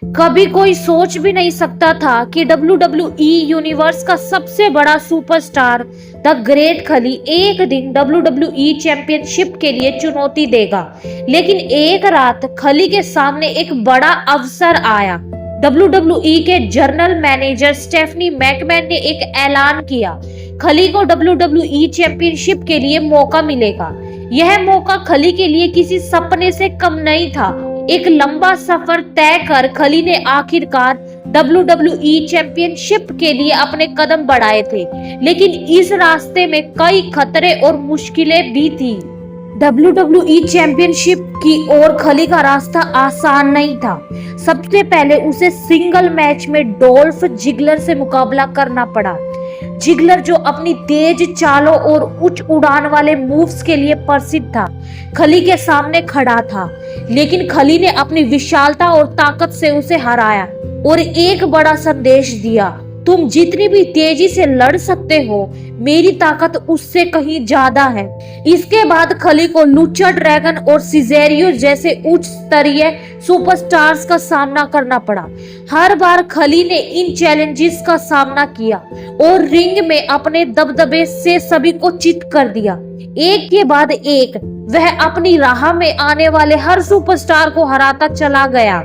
कभी कोई सोच भी नहीं सकता था कि WWE यूनिवर्स का सबसे बड़ा सुपरस्टार द ग्रेट खली एक दिन WWE चैंपियनशिप के लिए चुनौती देगा। लेकिन एक रात खली के सामने एक बड़ा अवसर आया। WWE के जनरल मैनेजर स्टेफनी मैकमैन ने एक ऐलान किया, खली को WWE चैंपियनशिप के लिए मौका मिलेगा। यह मौका खली के लिए किसी सपने से कम नहीं था। एक लंबा सफर तय कर खली ने आखिरकार WWE चैंपियनशिप के लिए अपने कदम बढ़ाए थे, लेकिन इस रास्ते में कई खतरे और मुश्किलें भी थी। WWE चैंपियनशिप की ओर खली का रास्ता आसान नहीं था। सबसे पहले उसे सिंगल मैच में डोल्फ जिगलर से मुकाबला करना पड़ा। जिगलर जो अपनी तेज चालों और उच्च उड़ान वाले मूव्स के लिए प्रसिद्ध था, खली के सामने खड़ा था। लेकिन खली ने अपनी विशालता और ताकत से उसे हराया और एक बड़ा संदेश दिया, तुम जितनी भी तेजी से लड़ सकते हो, मेरी ताकत उससे कहीं ज्यादा है। इसके बाद खली को लुचा ड्रैगन और सिजेरियो जैसे उच्च स्तरीय सुपरस्टार्स का सामना करना पड़ा। हर बार खली ने इन चैलेंजेस का सामना किया और रिंग में अपने दबदबे से सभी को चित कर दिया। एक के बाद एक वह अपनी राह में आने वाले हर सुपरस्टार को हराता चला गया।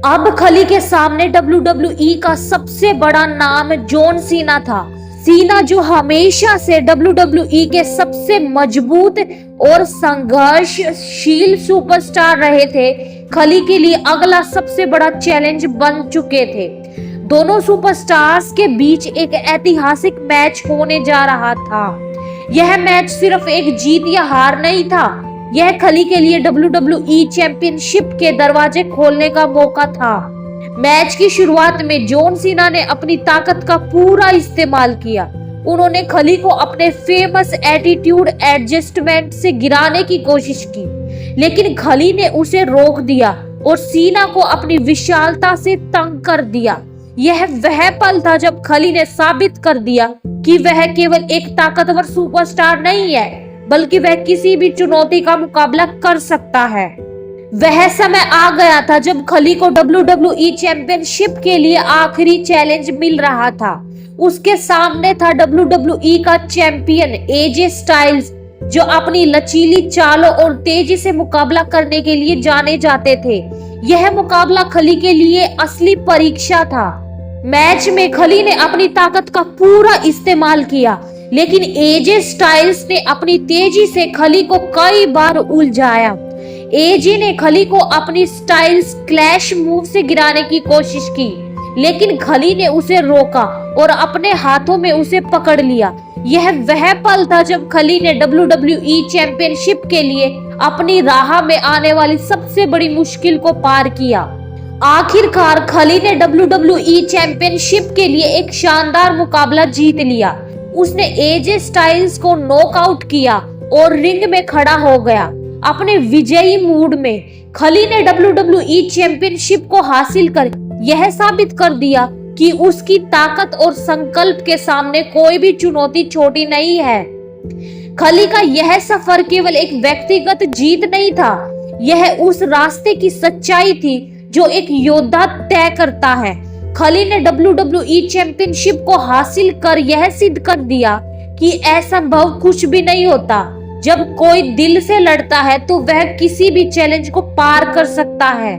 अब खली के सामने WWE का सबसे बड़ा नाम जॉन सीना था। सीना जो हमेशा से WWE के सबसे मजबूत और संघर्षशील सुपरस्टार रहे थे, खली के लिए अगला सबसे बड़ा चैलेंज बन चुके थे। दोनों सुपरस्टार्स के बीच एक ऐतिहासिक मैच होने जा रहा था। यह मैच सिर्फ एक जीत या हार नहीं था, यह खली के लिए WWE चैंपियनशिप के दरवाजे खोलने का मौका था। मैच की शुरुआत में जॉन सीना ने अपनी ताकत का पूरा इस्तेमाल किया। उन्होंने खली को अपने फेमस एटीट्यूड एडजस्टमेंट से गिराने की कोशिश की, लेकिन खली ने उसे रोक दिया और सीना को अपनी विशालता से तंग कर दिया। यह वह पल था जब खली ने साबित कर दिया कि वह केवल एक ताकतवर सुपरस्टार नहीं है, बल्कि वह किसी भी चुनौती का मुकाबला कर सकता है। वह समय आ गया था जब खली को WWE चैंपियनशिप के लिए आखिरी चैलेंज मिल रहा था। उसके सामने था WWE का चैंपियन AJ स्टाइल्स, जो अपनी लचीली चालों और तेजी से मुकाबला करने के लिए जाने जाते थे। यह मुकाबला खली के लिए असली परीक्षा था। मैच में खली ने अपनी ताकत का पूरा इस्तेमाल किया, लेकिन AJ स्टाइल्स ने अपनी तेजी से खली को कई बार उलझाया। AJ ने खली को अपनी स्टाइल्स क्लैश मूव से गिराने की कोशिश की, लेकिन खली ने उसे रोका और अपने हाथों में उसे पकड़ लिया। यह वह पल था जब खली ने WWE चैंपियनशिप के लिए अपनी राह में आने वाली सबसे बड़ी मुश्किल को पार किया। आखिरकार खली ने WWE चैंपियनशिप के लिए एक शानदार मुकाबला जीत लिया। उसने AJ स्टाइल्स को नॉकआउट किया और रिंग में खड़ा हो गया। अपने विजयी मूड में खली ने WWE चैंपियनशिप को हासिल कर यह साबित कर दिया कि उसकी ताकत और संकल्प के सामने कोई भी चुनौती छोटी नहीं है। खली का यह सफर केवल एक व्यक्तिगत जीत नहीं था, यह उस रास्ते की सच्चाई थी जो एक योद्धा तय करता है। खली ने WWE चैंपियनशिप को हासिल कर यह सिद्ध कर दिया कि असंभव कुछ भी नहीं होता। जब कोई दिल से लड़ता है तो वह किसी भी चैलेंज को पार कर सकता है।